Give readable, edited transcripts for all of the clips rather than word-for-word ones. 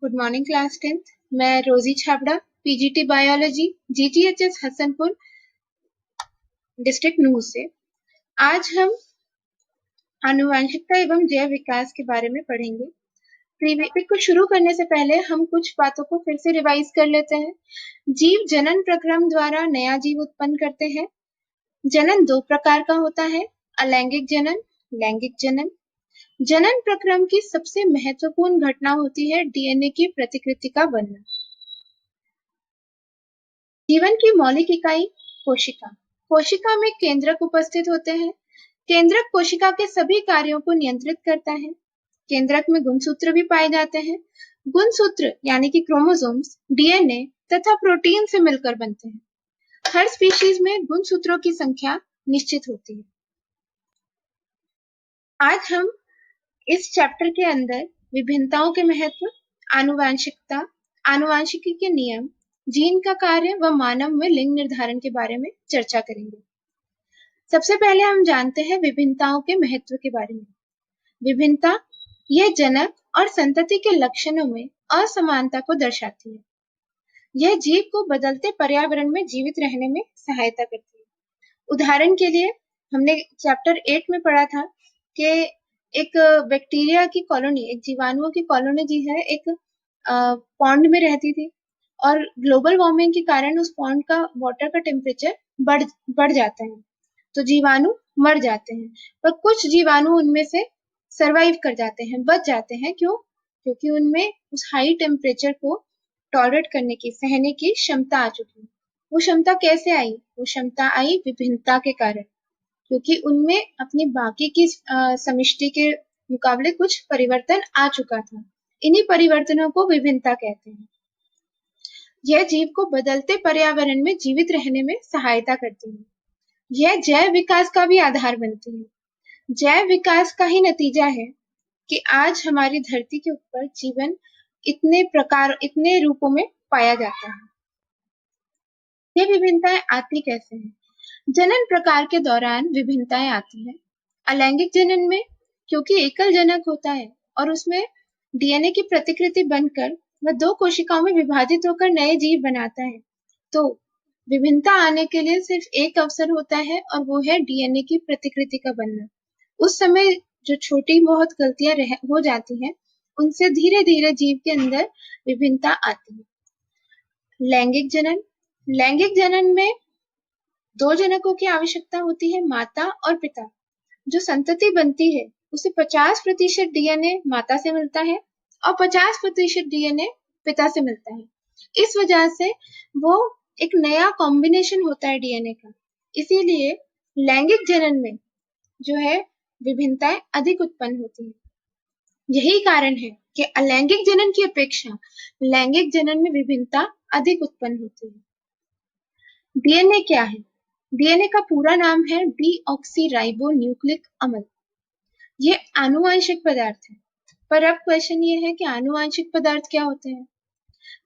Good morning class 10th। मैं Rosy Chhabra, PGT biology, GTHS Hasanpur, district Nuh से। आज हम आनुवंशिकता एवं जैव विकास के बारे में पढ़ेंगे। टॉपिक को शुरू करने से पहले हम कुछ बातों को फिर से रिवाइज कर लेते हैं। जीव जनन प्रक्रम द्वारा नया जीव उत्पन्न करते हैं। जनन दो प्रकार का होता है, अलैंगिक जनन, लैंगिक जनन। जनन प्रक्रम की सबसे महत्वपूर्ण घटना होती है डीएनए की प्रतिकृति का बनना। जीवन की मौलिक इकाई कोशिका। कोशिका में केंद्रक उपस्थित होते हैं। केंद्रक कोशिका के सभी कार्यों को नियंत्रित करता है। केंद्रक में गुणसूत्र भी पाए जाते हैं। गुणसूत्र यानी कि क्रोमोसोम्स डीएनए तथा प्रोटीन से मिलकर बनते हैं। हर स्पीशीज में गुणसूत्रों की संख्या निश्चित होती है। आज हम इस चैप्टर के अंदर विभिन्नताओं के महत्व, आनुवंशिकता, आनुवंशिकी के नियम, जीन का कार्य व मानव में लिंग निर्धारण के बारे में चर्चा करेंगे। सबसे पहले हम जानते हैं विभिन्नताओं के महत्व के बारे में। विभिन्नता यह जनक और संतति के लक्षणों में असमानता को दर्शाती है। यह जीव को बदलते पर्यावरण में जीवित रहने में सहायता करती है। उदाहरण के लिए हमने चैप्टर 8 में पढ़ा था कि एक बैक्टीरिया की कॉलोनी, एक जीवाणुओं की कॉलोनी जी है, एक पॉन्ड में रहती थी और ग्लोबल वार्मिंग के कारण उस पॉन्ड का वाटर का टेम्परेचर बढ़ जाता है, तो जीवाणु मर जाते हैं। पर कुछ जीवाणु उनमें से सरवाइव कर जाते हैं, बच जाते हैं। क्यों? क्योंकि उनमें उस हाई टेम्परेचर को टॉलरेट करने की, सहने की क्षमता आ चुकी है। वो क्षमता कैसे आई? वो क्षमता आई विभिन्नता के कारण, क्योंकि उनमें अपनी बाकी की समिष्टि के मुकाबले कुछ परिवर्तन आ चुका था। इन्हीं परिवर्तनों को विभिन्नता कहते हैं। यह जीव को बदलते पर्यावरण में जीवित रहने में सहायता करती है। यह जैव विकास का भी आधार बनती है। जैव विकास का ही नतीजा है कि आज हमारी धरती के ऊपर जीवन इतने रूपों में पाया जाता है। ये विभिन्नताएं आती कैसे हैं? जनन प्रकार के दौरान विभिन्नताएं आती हैं। अलैंगिक जनन में क्योंकि एकल जनक होता है और उसमें डीएनए की प्रतिकृति बनकर वह दो कोशिकाओं में विभाजित होकर नए जीव बनाता है, तो विभिन्नता आने के लिए सिर्फ एक अवसर होता है और वो है डीएनए की प्रतिकृति का बनना। उस समय जो छोटी बहुत गलतियां हो जाती हैं, उनसे धीरे धीरे जीव के अंदर विभिन्नता आती है। लैंगिक जनन। लैंगिक जनन में दो जनकों की आवश्यकता होती है, माता और पिता। जो संतति बनती है उसे 50% डीएनए माता से मिलता है और 50% डीएनए पिता से मिलता है। इस वजह से वो एक नया कॉम्बिनेशन होता है डीएनए का। इसीलिए लैंगिक जनन में जो है विभिन्नताएं अधिक उत्पन्न होती है। यही कारण है कि अलैंगिक जनन की अपेक्षा लैंगिक जनन में विभिन्नता अधिक उत्पन्न होती है। डीएनए क्या है? डीएनए का पूरा नाम है डीऑक्सीराइबो न्यूक्लिक अम्ल। ये आनुवंशिक पदार्थ है। पर अब क्वेश्चन ये है कि आनुवंशिक पदार्थ क्या होते हैं?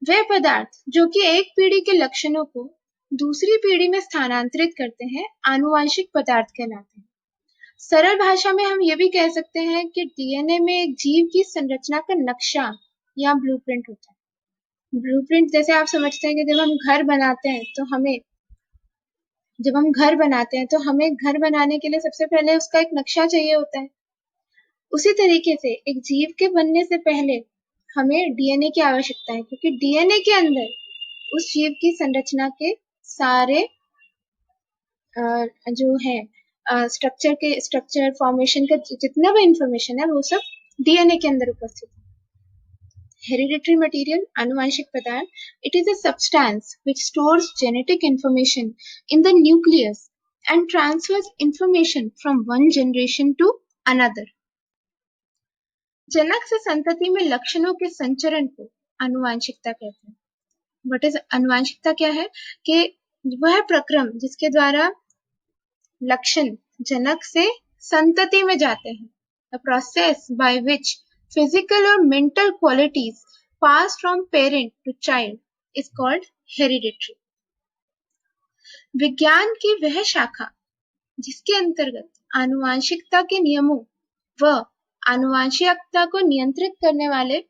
वे पदार्थ जो कि एक पीढ़ी के लक्षणों को दूसरी पीढ़ी में स्थानांतरित करते हैं, आनुवंशिक पदार्थ कहलाते हैं। सरल भाषा में हम ये भी कह सकते हैं कि डीएनए में एक जीव की संरचना का नक्शा या ब्लूप्रिंट होता है। ब्लूप्रिंट जैसे आप समझते हैं कि जब हम घर बनाते हैं तो हमें घर बनाने के लिए सबसे पहले उसका एक नक्शा चाहिए होता है। उसी तरीके से एक जीव के बनने से पहले हमें डीएनए की आवश्यकता है, क्योंकि डीएनए के अंदर उस जीव की संरचना के सारे जो है स्ट्रक्चर फॉर्मेशन का जितना भी इंफॉर्मेशन है वो सब डीएनए के अंदर उपस्थित है। हेरिडिटरी मटेरियल, आनुवंशिक पदार्थ, it is a substance which stores genetic information in the nucleus and transfers information from one generation to another. जनक से संतति में लक्षणों के संचरण को आनुवंशिकता कहते हैं। व्हाट इज आनुवंशिकता? क्या है कि वह प्रक्रम जिसके द्वारा लक्षण जनक से संतति में जाते हैं। The process by which physical or mental qualities pass from parent to child is called hereditary. विज्ञान की वह शाखा जिसके अंतर्गत आनुवंशिकता के नियमों व आनुवंशिकता को नियंत्रित करने वाले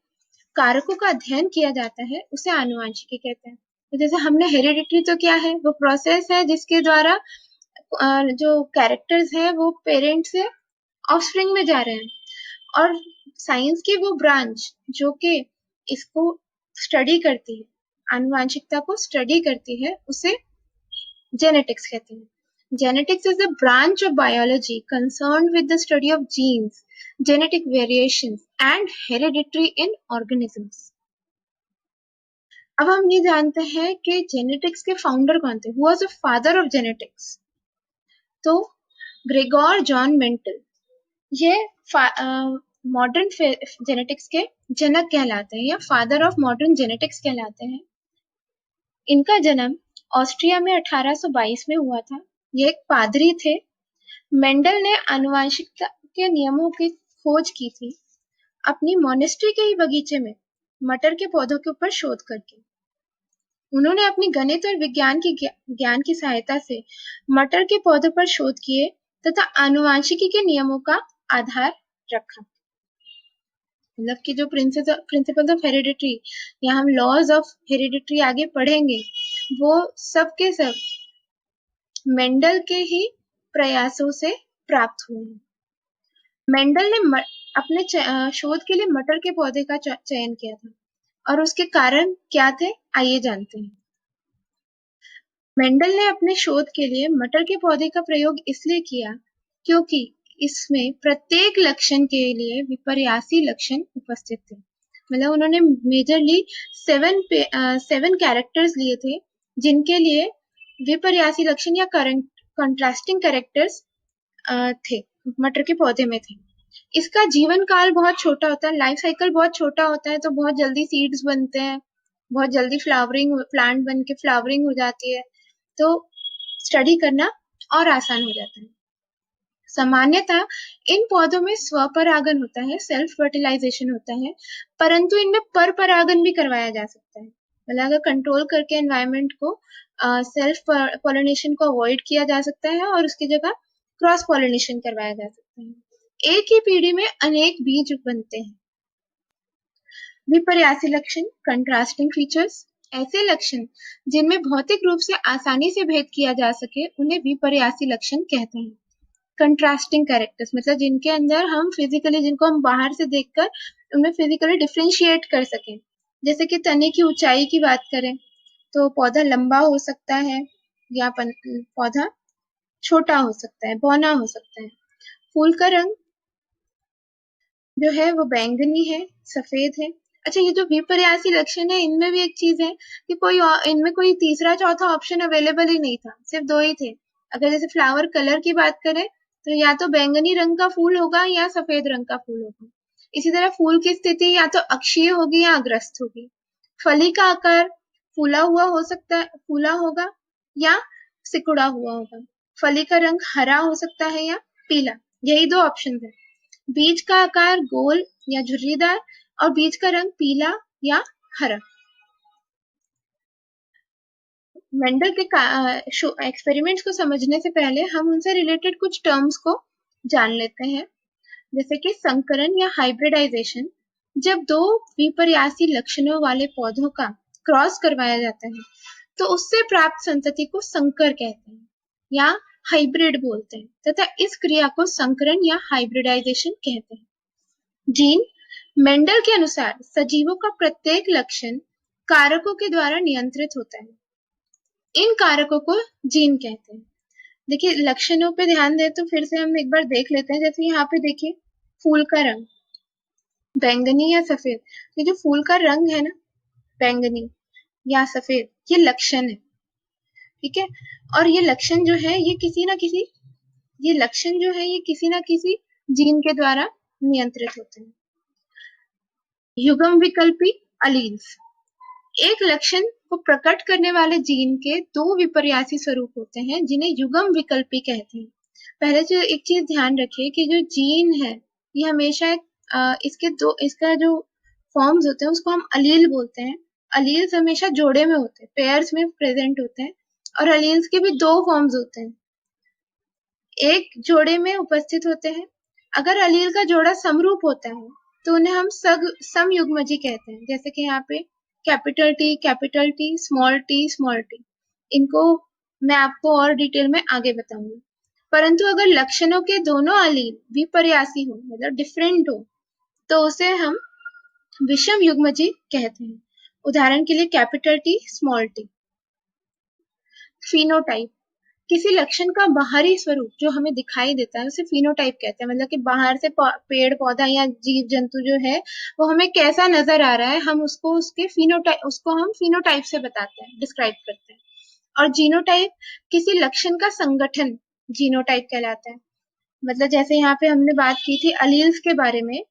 कारकों का अध्ययन किया जाता है उसे आनुवांशिकी कहते हैं। तो जैसे हमने हेरिडिटरी तो क्या है, वो प्रोसेस है जिसके द्वारा जो कैरेक्टर्स है वो पेरेंट से ऑफस्प्रिंग में जा रहे हैं। और साइंस की वो ब्रांच जो कि इसको स्टडी करती है, आनुवांशिकता को स्टडी करती है, उसे जेनेटिक्स कहते हैं. Genetics is a branch of biology concerned with the study of genes, genetic variations, and heredity in organisms. अब हम ये जानते हैं कि जेनेटिक्स के फाउंडर कौन थे. Who was the father of genetics? तो ग्रेगोर जॉन मेंटल, ये मॉडर्न जेनेटिक्स के जनक कहलाते हैं या फादर ऑफ मॉडर्न जेनेटिक्स कहलाते हैं. इनका जन्म ऑस्ट्रिया में 1822 में हुआ था. ये एक पादरी थे. मेंडल ने आनुवांशिकता के नियमों की खोज की थी अपनी मॉनेस्ट्री के ही बगीचे में मटर के पौधों के ऊपर शोध करके. उन्होंने अपनी गणित और विज्ञान की ज्ञान की सहायता से मटर के पौधों पर शोध किए तथा आनुवांशिकी के नियमों का आधार रखा. मतलब कि जो प्रिंसिपल्स ऑफ हेरिडिटरी या हम लॉज ऑफ हेरिडिटरी आगे पढ़ेंगे, वो सब के सब मेंडल के ही प्रयासों से प्राप्त हुए हैं. मेंडल ने अपने शोध के लिए मटर के पौधे का चयन किया था और उसके कारण क्या थे आइए जानते हैं. मेंडल ने अपने शोध के लिए मटर के पौधे का प्रयोग इसलिए किया क्योंकि इसमें प्रत्येक लक्षण के लिए विपर्यासी लक्षण उपस्थित थे. मतलब उन्होंने मेजरली 7 कैरेक्टर्स लिए थे जिनके लिए विपर्यासी लक्षण या कंट्रास्टिंग कैरेक्टर्स थे, मटर के पौधे में थे. इसका जीवन काल बहुत छोटा होता है, लाइफ साइकिल बहुत छोटा होता है, तो बहुत जल्दी सीड्स बनते हैं, बहुत जल्दी प्लांट बन के फ्लावरिंग हो जाती है, तो स्टडी करना और आसान हो जाता है. सामान्यतः इन पौधों में स्वपरागन होता है, सेल्फ फर्टिलाइजेशन होता है, परंतु इनमें परपरागन भी करवाया जा सकता है. मतलब अगर कंट्रोल करके एनवायरनमेंट को सेल्फ पॉलिनेशन को अवॉइड किया जा सकता है और उसकी जगह क्रॉस पॉलिनेशन करवाया जा सकता है. एक ही पीढ़ी में अनेक बीज बनते हैं. विपर्यासी लक्षण, कंट्रास्टिंग फीचर्स, ऐसे लक्षण जिनमें भौतिक रूप से आसानी से भेद किया जा सके उन्हें विपर्यासी लक्षण कहते हैं. कंट्रास्टिंग कैरेक्टर्स मतलब जिनके अंदर हम फिजिकली, जिनको हम बाहर से देखकर उनमें फिजिकली डिफरेंशिएट कर सकें. जैसे कि तने की ऊंचाई की बात करें तो पौधा लंबा हो सकता है या पौधा छोटा हो सकता है, बौना हो सकता है. फूल का रंग जो है वो बैंगनी है, सफेद है. अच्छा, ये जो विपर्यासी लक्षण है इनमें भी एक चीज है कि इनमें कोई तीसरा चौथा ऑप्शन अवेलेबल ही नहीं था, सिर्फ 2 ही थे. अगर जैसे फ्लावर कलर की बात करें तो या तो बैंगनी रंग का फूल होगा या सफेद रंग का फूल होगा. इसी तरह फूल की स्थिति या तो अक्षीय होगी या अग्रस्त होगी. फली का आकार फूला हुआ हो सकता है, फूला होगा या सिकुड़ा हुआ होगा. फली का रंग हरा हो सकता है या पीला. यही 2 ऑप्शन है. बीज का आकार गोल या झुर्रीदार और बीज का रंग पीला या हरा. मेंडल के एक्सपेरिमेंट्स को समझने से पहले हम उनसे रिलेटेड कुछ टर्म्स को जान लेते हैं. जैसे कि संकरण या हाइब्रिडाइजेशन, जब 2 विपर्यासी लक्षणों वाले पौधों का क्रॉस करवाया जाता है तो उससे प्राप्त संतति को संकर कहते हैं या हाइब्रिड बोलते हैं तथा इस क्रिया को संकरण या हाइब्रिडाइजेशन कहते हैं. जीन, मेंडल के अनुसार सजीवों का प्रत्येक लक्षण कारकों के द्वारा नियंत्रित होता है. इन कारकों को जीन कहते हैं. देखिए लक्षणों पे ध्यान दें तो फिर से हम एक बार देख लेते हैं. जैसे यहाँ पे देखिए फूल का रंग बैंगनी या सफेद. ये जो फूल का रंग है ना, बैंगनी या सफेद, ये लक्षण है, ठीक है. और ये लक्षण जो है ये किसी ना किसी जीन के द्वारा नियंत्रित होते हैं. युग्म विकल्पी अलील्स, एक लक्षण को प्रकट करने वाले जीन के 2 विपर्यासी स्वरूप होते हैं जिन्हें युग्म विकल्पी कहते हैं. पहले जो एक चीज ध्यान रखिए कि जो जीन है ये हमेशा इसका जो फॉर्म्स होते हैं उसको हम अलील बोलते हैं. अलील्स हमेशा जोड़े में होते हैं, पेयर्स में प्रेजेंट होते हैं. और अलील्स के भी 2 फॉर्म्स होते हैं, एक जोड़े में उपस्थित होते हैं. अगर अलील का जोड़ा समरूप होता है तो उन्हें हम समयुग्मजी कहते हैं। जैसे कि यहाँ पे कैपिटल टी, स्मॉल टी। इनको मैं आपको और डिटेल में आगे बताऊंगी। परंतु अगर लक्षणों के दोनों अलील विपर्यासी हो, मतलब डिफरेंट हो, तो उसे हम विषम युग्मजी कहते हैं। उदाहरण के लिए capital T, small T. Phenotype, किसी लक्षण का बाहरी स्वरूप जो हमें दिखाई देता है उसे फिनोटाइप कहते हैं। मतलब कि बाहर से पेड़ पौधा या जीव जंतु जो है वो हमें कैसा नजर आ रहा है, हम उसको हम फिनोटाइप से बताते हैं, डिस्क्राइब करते हैं। और जीनोटाइप, किसी लक्षण का संगठन जीनोटाइप कहलाता है। मतलब जैसे यहाँ पे हमने बात की थी अलील्स के बारे में,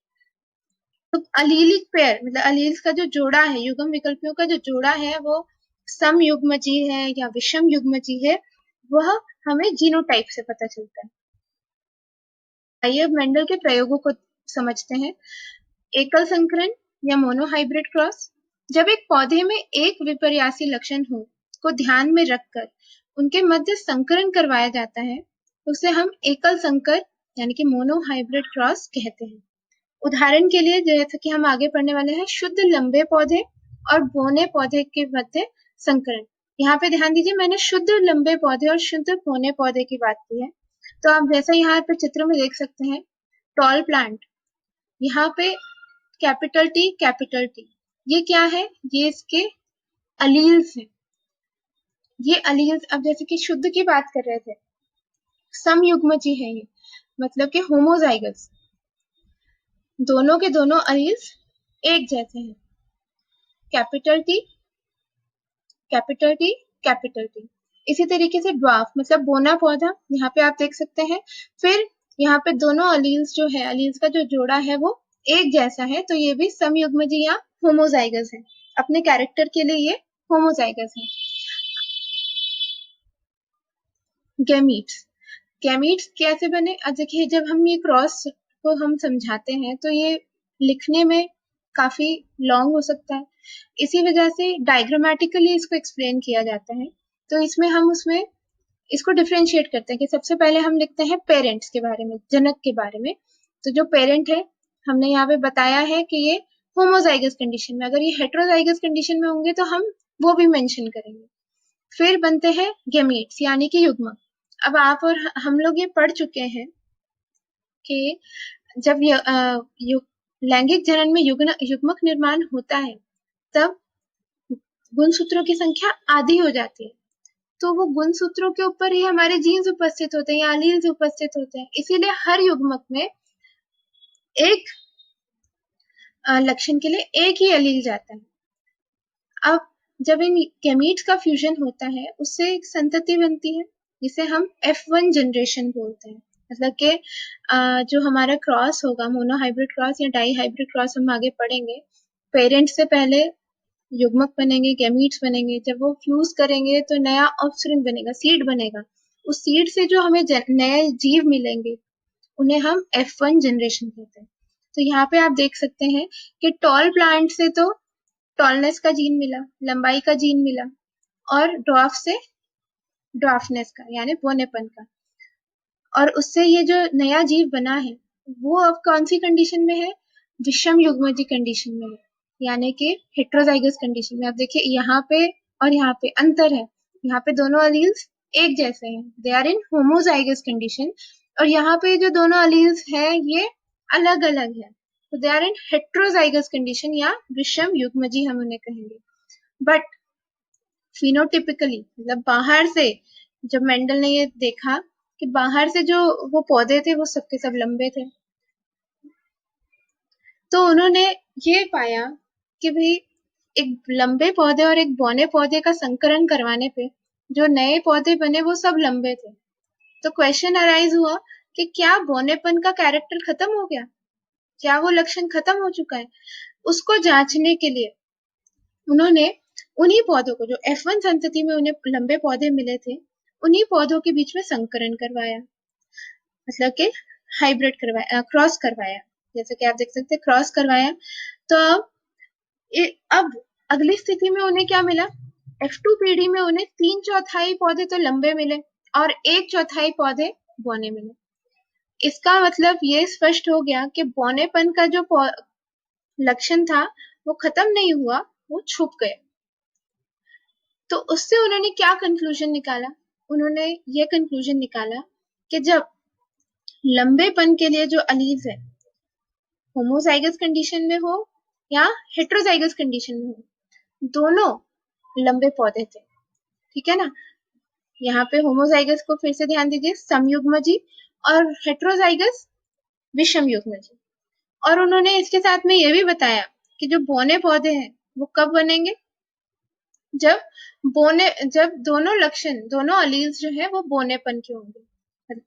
तो अलीलिक पेयर मतलब अलील्स का जो जोड़ा है, युग्म विकल्पियों का जो जोड़ा है वो समयुग्मजी है या विषम युग्मजी है, वह हमें जीनोटाइप से पता चलता है। आइए अब मेंडल के प्रयोगों को समझते हैं। एकल संकरण या मोनोहाइब्रिड क्रॉस, जब एक पौधे में एक विपर्यासी लक्षण हो को ध्यान में रखकर उनके मध्य संकरण करवाया जाता है, उसे हम एकल संकर यानी कि मोनोहाइब्रिड क्रॉस कहते हैं। उदाहरण के लिए जैसे कि हम आगे पढ़ने वाले हैं, शुद्ध लंबे पौधे और बोने पौधे के मध्य संकरण। यहाँ पे ध्यान दीजिए, मैंने शुद्ध लंबे पौधे और शुद्ध बोने पौधे की बात की है। तो आप जैसा यहाँ पे चित्र में देख सकते हैं, टॉल प्लांट, यहाँ पे कैपिटल टी, ये क्या है, ये इसके अलील्स हैं। ये अलील्स, अब जैसे कि शुद्ध की बात कर रहे थे, समयुग्मजी है ये, मतलब कि होमोजाइगस, दोनों के दोनों अलील्स एक जैसे हैं। Capital T, capital T, capital T. इसी तरीके से ड्वार्फ मतलब बोना पौधा, यहाँ पे आप देख सकते हैं। फिर यहाँ पे दोनों अलील्स जो है, अलील्स का जो जोड़ा है वो एक जैसा है, तो ये भी समयुग्मजी या होमोजाइगस है। अपने कैरेक्टर के लिए ये होमोजाइगस है। गैमीट्स, गैमीट्स कैसे बने? देखिए, जब हम ये क्रॉस को हम समझाते हैं तो ये लिखने में काफी लॉन्ग हो सकता है, इसी वजह से डायग्रामेटिकली इसको एक्सप्लेन किया जाता है। तो उसमें इसको डिफरेंशिएट करते हैं कि सबसे पहले हम लिखते हैं पेरेंट्स के बारे में, जनक के बारे में। तो जो पेरेंट है, हमने यहाँ पे बताया है कि ये होमोजाइगस कंडीशन में, अगर ये हेटेरोजाइगस कंडीशन में होंगे तो हम वो भी मेंशन करेंगे। फिर बनते हैं गैमीट्स यानी कि युग्मक। अब आप और हम लोग ये पढ़ चुके हैं कि जब लैंगिक जनन में युग्मक निर्माण होता है तब गुणसूत्रों की संख्या आधी हो जाती है। तो वो गुणसूत्रों के ऊपर ही हमारे जीन्स उपस्थित होते हैं या अलील्स उपस्थित होते हैं, इसीलिए हर युग्मक में एक लक्षण के लिए एक ही अलील जाता है। अब जब इन गैमीट्स का फ्यूजन होता है उससे एक संतति बनती है जिसे हम F1 जनरेशन बोलते हैं। मतलब कि जो हमारा क्रॉस होगा, मोनोहाइब्रिड क्रॉस या डाई हाइब्रिड क्रॉस, हम आगे पढ़ेंगे। पेरेंट से पहले युग्मक बनेंगे, गैमीट्स बनेंगे, जब वो फ्यूज करेंगे तो नया ऑफस्प्रिंग बनेगा, सीड बनेगा। उस सीड से जो हमें नए जीव मिलेंगे उन्हें हम F1 जनरेशन कहते हैं। तो यहाँ पे आप देख सकते हैं कि टॉल प्लांट से तो टॉलनेस का जीन मिला, लंबाई का जीन मिला, और ड्वार्फ से ड्वार्फनेस का यानी बोनेपन का। और उससे ये जो नया जीव बना है वो अब कौन सी कंडीशन में है? विषम युग्मजी कंडीशन में है, यानी कि हेटेरोजाइगस कंडीशन में। आप देखिए यहाँ पे और यहाँ पे अंतर है, यहाँ पे दोनों अलील्स एक जैसे हैं, they are in homozygous condition, और यहाँ पे जो दोनों अलील्स हैं ये अलग अलग है, तो they are in heterozygous condition या विषम युग्मजी हम उन्हें कहेंगे। बट फिनोटिपिकली मतलब बाहर से, जब मेंडल ने ये देखा कि बाहर से जो वो पौधे थे वो सबके सब लंबे थे, तो उन्होंने ये पाया कि भाई एक लंबे पौधे और एक बौने पौधे का संकरण करवाने पे जो नए पौधे बने वो सब लंबे थे। तो क्वेश्चन अराइज हुआ कि क्या बौनेपन का कैरेक्टर खत्म हो गया, क्या वो लक्षण खत्म हो चुका है? उसको जांचने के लिए उन्होंने उन्हीं पौधों को, जो F1 संतति में उन्हें लंबे पौधे मिले थे, उन्हीं पौधों के बीच में संकरण करवाया, मतलब कि हाइब्रिड करवाया, क्रॉस करवाया। जैसे कि आप देख सकते हैं क्रॉस करवाया। तो अब अगली स्थिति में उन्हें क्या मिला? F2 पीढ़ी में उन्हें 3/4 पौधे तो लंबे मिले और 1/4 पौधे बौने मिले। इसका मतलब ये स्पष्ट हो गया कि बौनेपन का जो लक्षण था वो खत्म नहीं हुआ, वो छुप गया। तो उससे उन्होंने क्या कंक्लूजन निकाला? उन्होंने ये कंक्लूजन निकाला कि जब लंबेपन के लिए जो अलील्स है, होमोजाइगस कंडीशन में हो या हेट्रोजाइगस कंडीशन में हो, दोनों लंबे पौधे थे। ठीक है ना? यहाँ पे होमोजाइगस को फिर से ध्यान दीजिए, समयुग्मजी, और हेट्रोजाइगस विषम युग्मजी। और उन्होंने इसके साथ में ये भी बताया कि जो बौने पौधे हैं वो कब बनेंगे? जब दोनों लक्षण, दोनों अलील्स जो है वो बौनेपन के होंगे।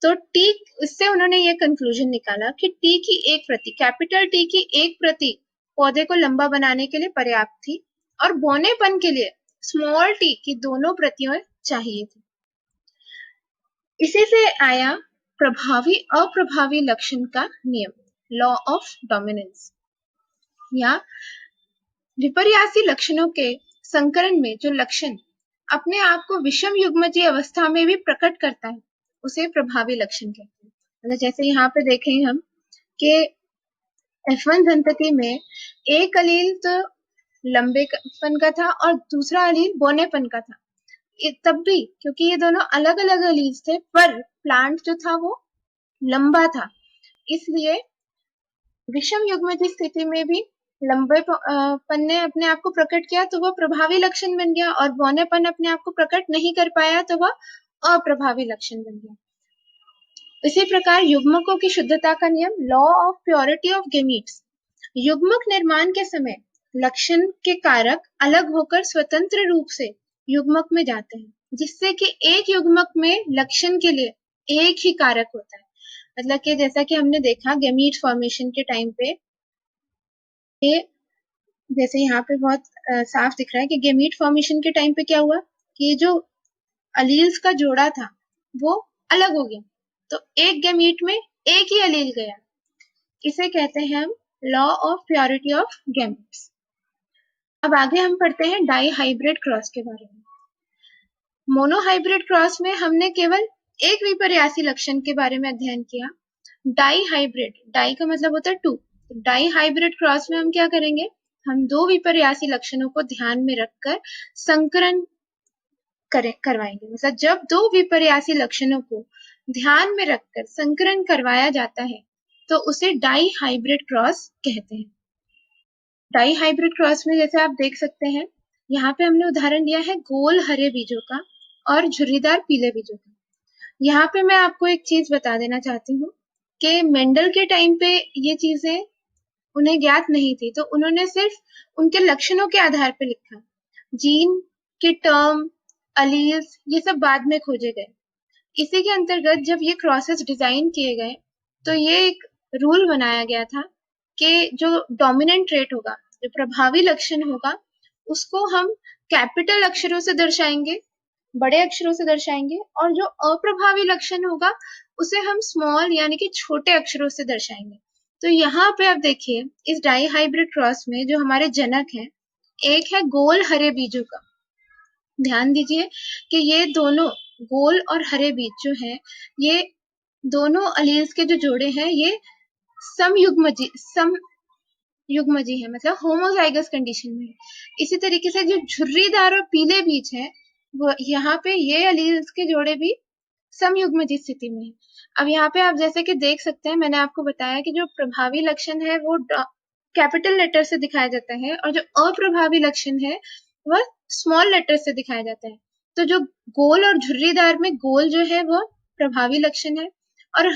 तो टी, इससे उन्होंने ये कंक्लूजन निकाला कि टी की एक प्रति, कैपिटल टी की एक प्रति पौधे को लंबा बनाने के लिए पर्याप्त थी, और बौनेपन के लिए स्मॉल टी की दोनों प्रतियां चाहिए थी। इसी से आया प्रभावी अप्रभावी लक्षण का नियम, लॉ ऑफ डोमिनेंस, या विपर्यासी लक्षणों के संकरण में जो लक्षण अपने आप को विषम युग्मजीय अवस्था में भी प्रकट करता है उसे प्रभावी लक्षण कहते हैं। मतलब जैसे यहाँ पे देखें हम कि F1 संतति में एक अलील तो लंबेपन का था और दूसरा अलील बौनेपन का था। तब भी क्योंकि ये दोनों अलग अलग अलील्स थे, पर प्लांट जो था वो लंबा था, इसलिए विषम युग्मजीय स्थिति में भी लंबेपन ने अपने आप को प्रकट किया तो वह प्रभावी लक्षण बन गया, और बौनेपन अपने आप को प्रकट नहीं कर पाया तो वह अप्रभावी लक्षण बन गया। इसी प्रकार युग्मकों की शुद्धता का नियम, law of purity of gametes, युग्मक निर्माण के समय लक्षण के कारक अलग होकर स्वतंत्र रूप से युग्मक में जाते हैं, जिससे कि एक युग्मक में लक्षण के लिए एक ही कारक होता है। मतलब कि जैसा कि हमने देखा गेमीट फॉर्मेशन के टाइम पे, ये जैसे यहाँ पे बहुत साफ दिख रहा है कि गेमीट फॉर्मेशन के टाइम पे क्या हुआ कि ये जो अलील्स का जोड़ा था वो अलग हो गया, तो एक गेमीट में एक ही अलील गया। इसे कहते हैं हम law of purity of gametes. अब आगे हम पढ़ते हैं डाई हाइब्रिड क्रॉस के बारे में। मोनोहाइब्रिड क्रॉस में हमने केवल एक विपर्यासी लक्षण के बारे में अध्ययन किया। डाई हाइब्रिड, डाई का मतलब होता है टू, डाई हाइब्रिड क्रॉस में हम क्या करेंगे, हम दो विपर्यासी लक्षणों को ध्यान में रखकर संकरण करवाएंगे। मतलब जब दो विपर्यासी लक्षणों को ध्यान में रखकर संकरण करवाया जाता है तो उसे डाई हाइब्रिड क्रॉस कहते हैं। डाई हाइब्रिड क्रॉस में जैसे आप देख सकते हैं, यहाँ पे हमने उदाहरण दिया है गोल हरे बीजों का और झुर्रीदार पीले बीजों का। यहाँ पे मैं आपको एक चीज बता देना चाहती हूँ कि मेंडल के टाइम पे ये चीजें उन्हें ज्ञात नहीं थी, तो उन्होंने सिर्फ उनके लक्षणों के आधार पर लिखा। जीन के टर्म, अलील्स, ये सब बाद में खोजे गए। इसी के अंतर्गत जब ये क्रॉसेस डिजाइन किए गए तो ये एक रूल बनाया गया था कि जो डोमिनेंट ट्रेट होगा, जो प्रभावी लक्षण होगा, उसको हम कैपिटल अक्षरों से दर्शाएंगे, बड़े अक्षरों से दर्शाएंगे, और जो अप्रभावी लक्षण होगा उसे हम स्मॉल यानी कि छोटे अक्षरों से दर्शाएंगे। तो यहाँ पे आप देखिए इस डाई हाइब्रिड क्रॉस में जो हमारे जनक हैं, एक है गोल हरे बीजों का। ध्यान दीजिए कि ये दोनों गोल और हरे बीज जो है, ये दोनों अलील्स के जो जोड़े हैं ये समयुग्मजी है, मतलब होमोजाइगस कंडीशन में है। इसी तरीके से जो झुर्रीदार और पीले बीज है, वो यहाँ पे ये अलील्स के जोड़े भी समयुग्मजी स्थिति में है। अब यहाँ पे आप जैसे कि देख सकते हैं, मैंने आपको बताया कि जो प्रभावी लक्षण है वो कैपिटल लेटर से दिखाया जाता है, और जो अप्रभावी लक्षण है वह स्मॉल लेटर से दिखाया जाता है। तो जो गोल और झुर्रीदार में गोल जो है वो प्रभावी लक्षण है, और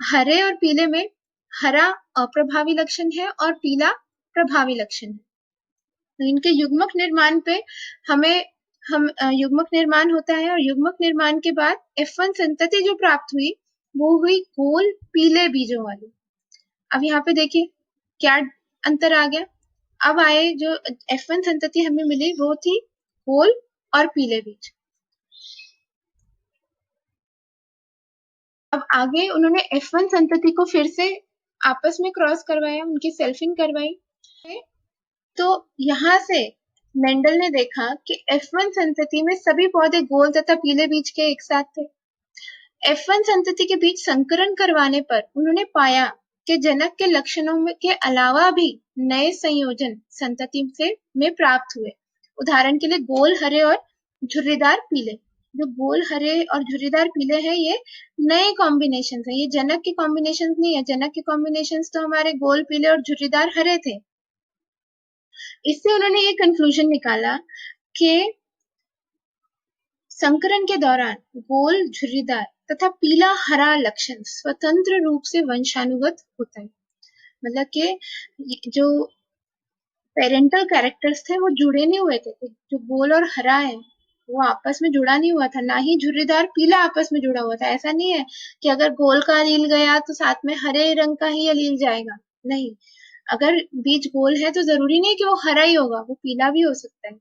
हरे और पीले में हरा अप्रभावी लक्षण है और पीला प्रभावी लक्षण है। तो इनके युग्मक निर्माण पे हम युग्मक निर्माण होता है, और युग्मक निर्माण के बाद F1 संतति जो प्राप्त हुई वो हुई गोल पीले बीजों वाली। अब यहाँ पे देखिए क्या अंतर आ गया। अब आए जो F1 संतति हमें मिली वो थी गोल और पीले बीज। अब आगे उन्होंने F1 संतति को फिर से आपस में क्रॉस करवाया, उनकी सेल्फिंग करवाई। तो यहाँ से मेंडल ने देखा कि F1 संतति में सभी पौधे गोल तथा पीले बीज के एक साथ थे। F1 संतति के बीच संकरण करवाने पर उन्होंने पाया के जनक के लक्षणों में के अलावा भी नए संयोजन संतति से में प्राप्त हुए। उदाहरण के लिए गोल हरे और झुर्रीदार पीले। जो गोल हरे और झुर्रीदार पीले हैं ये नए कॉम्बिनेशन है, ये जनक के कॉम्बिनेशन नहीं है। जनक के कॉम्बिनेशन तो हमारे गोल पीले और झुर्रीदार हरे थे। इससे उन्होंने ये कंक्लूजन निकाला कि संकरण के दौरान गोल झुर्रीदार तथा पीला हरा लक्षण स्वतंत्र रूप से वंशानुगत होता है। मतलब कि जो पेरेंटल कैरेक्टर्स थे वो जुड़े नहीं हुए थे। जो गोल और हरा है वो आपस में जुड़ा नहीं हुआ था, ना ही झुर्रीदार पीला आपस में जुड़ा हुआ था। ऐसा नहीं है कि अगर गोल का अलील गया तो साथ में हरे रंग का ही अलील जाएगा, नहीं। अगर बीज गोल है तो जरूरी नहीं कि वो हरा ही होगा, वो पीला भी हो सकता है।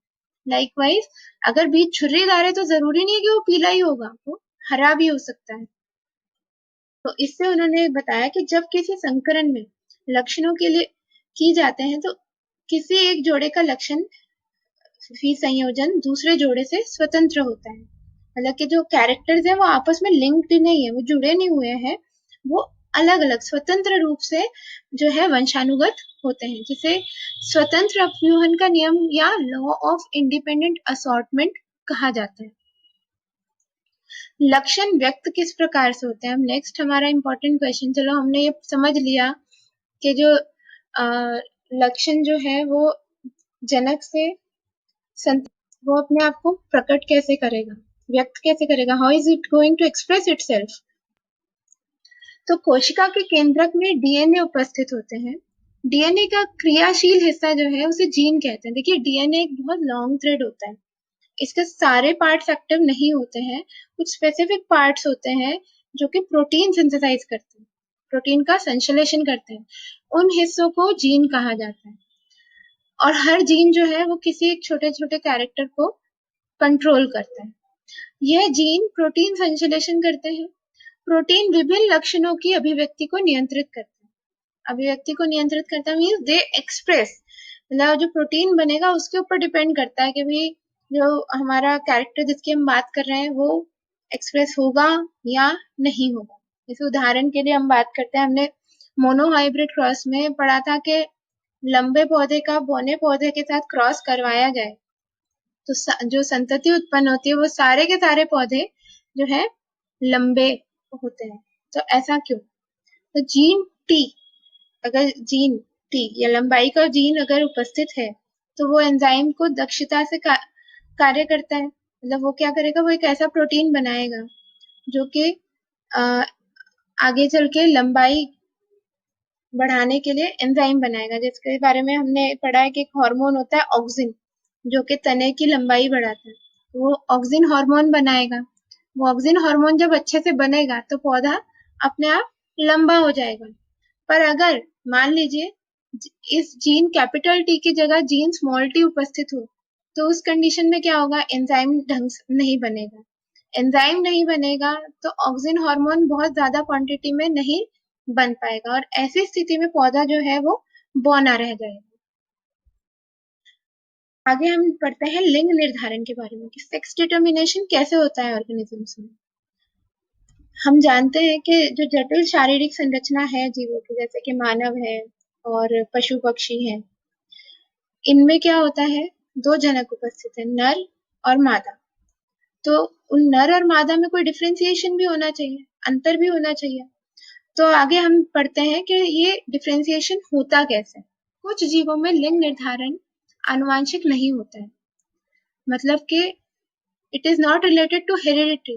लाइकवाइज अगर बीज झुर्रीदार है तो जरूरी नहीं है कि वो पीला ही होगा, वो हरा भी हो सकता है। तो इससे उन्होंने बताया कि जब किसी संकरण में लक्षणों के लिए की जाते हैं तो किसी एक जोड़े का लक्षण संयोजन दूसरे जोड़े से स्वतंत्र होता है। मतलब कि जो कैरेक्टर्स है वो आपस में लिंक्ड नहीं है, वो जुड़े नहीं हुए हैं, वो अलग अलग स्वतंत्र रूप से जो है वंशानुगत होते हैं, जिसे स्वतंत्र अपव्यूहन का नियम या लॉ ऑफ इंडिपेंडेंट असॉर्टमेंट कहा जाता है। लक्षण व्यक्त किस प्रकार से होते हैं? हम नेक्स्ट हमारा इंपॉर्टेंट क्वेश्चन, चलो हमने ये समझ लिया कि जो लक्षण जो है वो जनक से वो अपने आप को प्रकट कैसे करेगा, व्यक्त कैसे करेगा, how is it going to express itself. तो कोशिका के केंद्रक में डीएनए उपस्थित होते हैं। डीएनए का क्रियाशील हिस्सा जो है उसे जीन कहते हैं। देखिए डीएनए एक बहुत लॉन्ग थ्रेड होता है, इसके सारे पार्ट्स एक्टिव नहीं होते हैं, कुछ स्पेसिफिक पार्ट्स होते हैं जो कि प्रोटीन सिंथेसाइज करते हैं, प्रोटीन का संश्लेषण करते हैं, उन हिस्सों को जीन कहा जाता है। और हर जीन जो है वो किसी एक छोटे छोटे कैरेक्टर को कंट्रोल करता है। यह जीन प्रोटीन संश्लेषण करते हैं। प्रोटीन विभिन्न लक्षणों की अभिव्यक्ति को नियंत्रित करते हैं। अभिव्यक्ति को नियंत्रित करता मीन्स दे एक्सप्रेस, मतलब जो प्रोटीन बनेगा उसके ऊपर डिपेंड करता है कि भाई जो हमारा कैरेक्टर जिसकी हम बात कर रहे हैं वो एक्सप्रेस होगा या नहीं होगा। जैसे उदाहरण के लिए हम बात करते हैं, हमने मोनोहाइब्रिड क्रॉस में पढ़ा था कि लंबे पौधे का बौने पौधे के साथ क्रॉस करवाया जाए तो जो संतति उत्पन्न होती है वो सारे के सारे पौधे जो है लंबे होते हैं। तो ऐसा क्यों? तो जीन टी, अगर जीन टी या लंबाई का जीन अगर उपस्थित है तो वो एंजाइम को दक्षता से कार्य करता है। मतलब वो क्या करेगा, वो एक ऐसा प्रोटीन बनाएगा जो कि आगे चल के लंबाई बढ़ाने के लिए एंजाइम बनाएगा, जिसके बारे में हमने पढ़ा है कि एक हार्मोन होता है ऑक्सिन जो कि तने की लंबाई बढ़ाता है। वो ऑक्सिन हार्मोन बनाएगा। वो ऑक्सिन हार्मोन जब अच्छे से बनेगा तो पौधा अपने आप लंबा हो जाएगा। पर अगर मान लीजिए इस जीन कैपिटल टी की जगह जीन स्मॉल टी उपस्थित हो तो उस कंडीशन में क्या होगा, एंजाइम ढंग से नहीं बनेगा। एंजाइम नहीं बनेगा तो ऑक्सिन हार्मोन बहुत ज्यादा क्वांटिटी में नहीं बन पाएगा और ऐसी स्थिति में पौधा जो है वो बौना रह जाएगा। आगे हम पढ़ते हैं लिंग निर्धारण के बारे में कि सेक्स डिटर्मिनेशन कैसे होता है ऑर्गेनिजम्स में। हम जानते हैं कि जो जटिल शारीरिक संरचना है जीवों की, जैसे कि मानव है और पशु पक्षी है, इनमें क्या होता है, दो जनक उपस्थित है, नर और मादा। तो उन नर और मादा में कोई डिफरेंशिएशन भी होना चाहिए, अंतर भी होना चाहिए। तो आगे हम पढ़ते हैं कि ये डिफरेंशिएशन होता कैसे। कुछ जीवों में लिंग निर्धारण आनुवांशिक नहीं होता है, मतलब कि it is not related to heredity,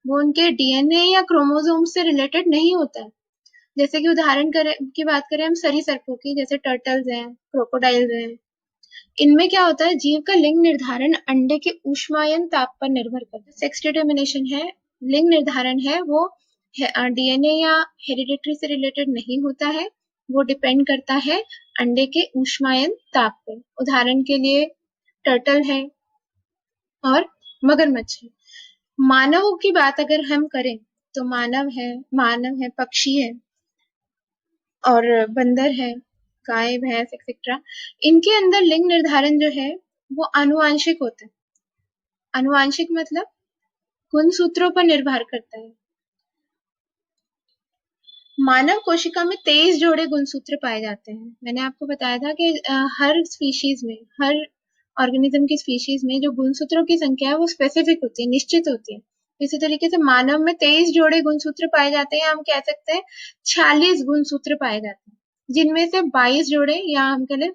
वो उनके डीएनए या क्रोमोसोम से रिलेटेड नहीं होता है। जैसे कि उदाहरण की बात करें हम सरीसृपों की, जैसे टर्टल्स हैं, क्रोकोडाइल्स हैं, इनमें क्या होता है, जीव का लिंग निर्धारण अंडे के ऊष्मायन ताप पर निर्भर करता है। सेक्स डिटर्मिनेशन है, लिंग निर्धारण है, वो डीएनए या हेरिडिटरी से रिलेटेड नहीं होता है, वो डिपेंड करता है अंडे के ऊष्मायन ताप पर। उदाहरण के लिए टर्टल है और मगरमच्छ है। मानवों की बात अगर हम करें तो मानव है, पक्षी है और बंदर है, गाय भैंस एक्सेट्रा, इनके अंदर लिंग निर्धारण जो है वो आनुवांशिक होता है। आनुवांशिक मतलब गुणसूत्रों पर निर्भर करता है। मानव कोशिका में 23 जोड़े गुणसूत्र पाए जाते हैं। मैंने आपको बताया था कि हर स्पीशीज में, हर ऑर्गेनिज्म की स्पीशीज में जो गुणसूत्रों की संख्या है वो स्पेसिफिक होती है, निश्चित होती है। इसी तरीके से मानव में 23 जोड़े गुणसूत्र पाए जाते हैं, हम कह सकते हैं 46 गुणसूत्र पाए जाते हैं, जिनमें से 22 जोड़े या हम कह लें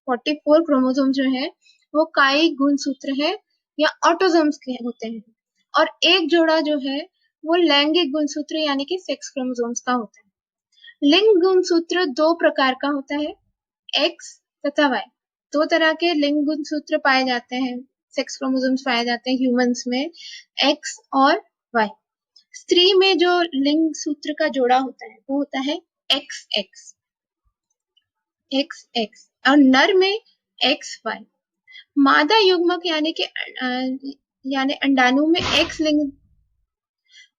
44 क्रोमोसोम जो है वो कायिक गुणसूत्र है या ऑटोसोम्स के होते हैं, और एक जोड़ा जो है वो लैंगिक गुणसूत्र यानी कि सेक्स क्रोमोसोम्स का होता है। लिंग गुणसूत्र दो प्रकार का होता है, एक्स तथा वाई। दो तरह के लिंग गुणसूत्र पाए जाते हैं, सेक्स क्रोमोसोम्स पाए जाते हैं ह्यूमंस में, एक्स और वाई। स्त्री में जो लिंग सूत्र का जोड़ा होता है वो होता है एक्स एक्स, एक्स एक्स, और नर में एक्स वाई। मादा युग्मक यानी अंडाणु में एक्स लिंग,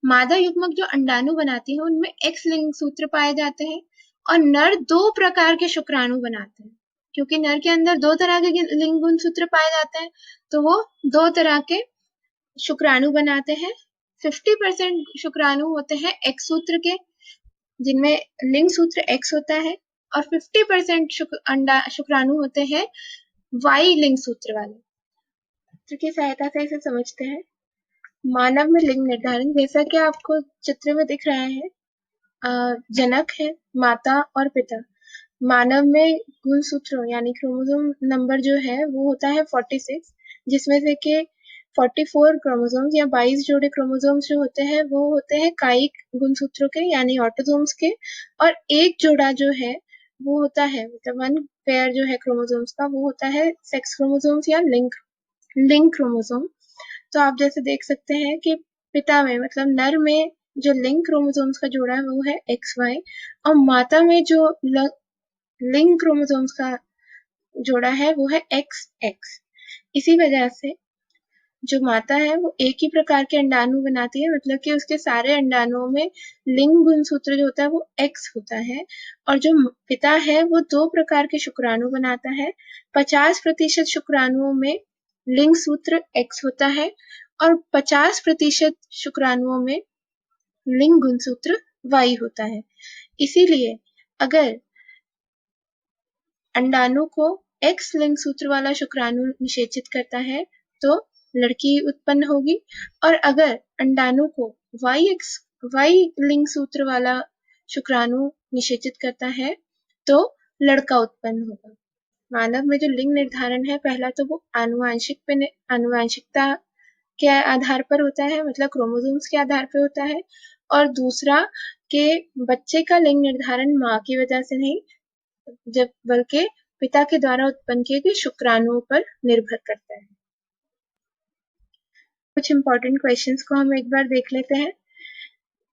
मादा युग्मक जो अंडाणु बनाती है उनमें एक्स लिंग सूत्र पाए जाते हैं, और नर दो प्रकार के शुक्राणु बनाते हैं। क्योंकि नर के अंदर दो तरह के लिंग गुणसूत्र पाए जाते हैं तो वो दो तरह के शुक्राणु बनाते हैं। 50% शुक्राणु होते हैं एक्स सूत्र के, जिनमें लिंग सूत्र एक्स होता है, और 50% शुक्राणु होते हैं वाई लिंग सूत्र वाले। चित्र की सहायता से इसे समझते हैं। मानव में लिंग निर्धारण, जैसा कि आपको चित्र में दिख रहा है, जनक है, माता और पिता। मानव में गुणसूत्र यानी क्रोमोसोम नंबर जो है वो होता है 46, जिसमें से के 44 क्रोमोसोम्स या 22 जोड़े क्रोमोसोम्स जो होते हैं वो होते हैं कायिक गुणसूत्रों के यानी ऑटोसोम्स के, और एक जोड़ा जो है वो होता है, मतलब वन पेयर जो है क्रोमोसोम्स का वो होता है सेक्स क्रोमोसोम्स या लिंग क्रोमोसोम। तो आप जैसे देख सकते हैं कि पिता में मतलब नर में जो लिंग क्रोमोसोम्स का जोड़ा है वो है एक्स वाई, और माता में जो लिंग क्रोमोसोम्स का जोड़ा है वो है एक्स एक्स। इसी वजह से जो माता है वो एक ही प्रकार के अंडाणु बनाती है, मतलब कि उसके सारे अंडाणुओं में लिंग गुणसूत्र जो होता है वो एक्स होता है, और जो पिता है वो दो प्रकार के शुक्राणु बनाता है। 50% शुक्राणुओं में लिंग सूत्र एक्स होता है, और 50% शुक्राणुओं में लिंग गुणसूत्र वाई होता है। इसीलिए अगर अंडाणु को एक्स लिंग सूत्र वाला शुक्राणु निषेचित करता है तो लड़की उत्पन्न होगी, और अगर अंडाणु को वाई लिंग सूत्र वाला शुक्राणु निषेचित करता है तो लड़का उत्पन्न होगा। मानव में जो लिंग निर्धारण है, पहला तो वो आनुवांशिकता के आधार पर होता है, मतलब क्रोमोसोम्स के आधार पर होता है, और दूसरा के बच्चे का लिंग निर्धारण माँ की वजह से नहीं, जब बल्कि पिता के द्वारा उत्पन्न किए गए शुक्राणुओं पर निर्भर करता है। कुछ इंपॉर्टेंट क्वेश्चंस को हम एक बार देख लेते हैं।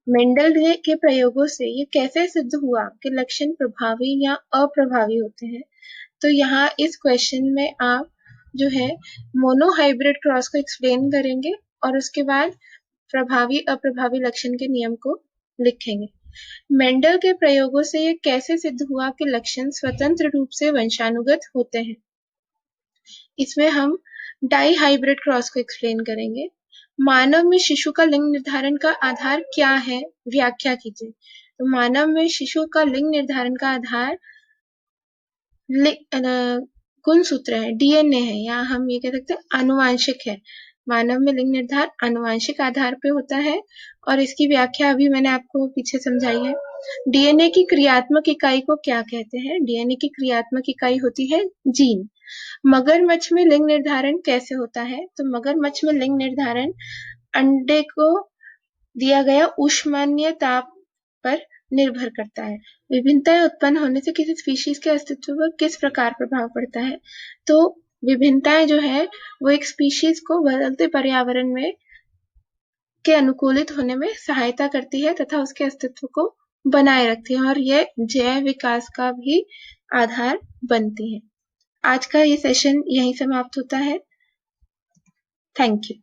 मेंडल के प्रयोगों से ये कैसे सिद्ध हुआ कि लक्षण प्रभावी या अप्रभावी होते हैं? तो यहाँ इस क्वेश्चन में आप जो है मोनोहाइब्रिड क्रॉस को एक्सप्लेन करेंगे और उसके बाद प्रभावी अप्रभावी लक्षण के नियम को लिखेंगे। मेंडल के प्रयोगों से ये कैसे सिद्ध हुआ कि लक्षण स्वतंत्र रूप से वंशानुगत होते हैं? इसमें हम डाई हाइब्रिड क्रॉस को एक्सप्लेन करेंगे। मानव में शिशु का लिंग निर्धारण का आधार क्या है, व्याख्या कीजिए। तो मानव में शिशु का लिंग निर्धारण का आधार गुणसूत्र है, डीएनए है, या हम ये कह सकते हैं आनुवांशिक है। मानव में लिंग निर्धारण आनुवांशिक आधार पे होता है, और इसकी व्याख्या अभी मैंने आपको पीछे समझाई है। डीएनए की क्रियात्मक इकाई को क्या कहते हैं? डीएनए की क्रियात्मक इकाई होती है जीन। मगरमच्छ में लिंग निर्धारण कैसे होता है? तो मगरमच्छ में लिंग निर्धारण अंडे को दिया गया ऊष्मायन ताप पर निर्भर करता है। विभिन्नताएं उत्पन्न होने से किसी स्पीशीज के अस्तित्व पर किस प्रकार प्रभाव पड़ता है? तो विभिन्नताएं जो है वो एक स्पीशीज को बदलते पर्यावरण में के अनुकूलित होने में सहायता करती है तथा उसके अस्तित्व को बनाए रखती है, और यह जैव विकास का भी आधार बनती है। आज का ये सेशन यहीं समाप्त होता है। Thank you.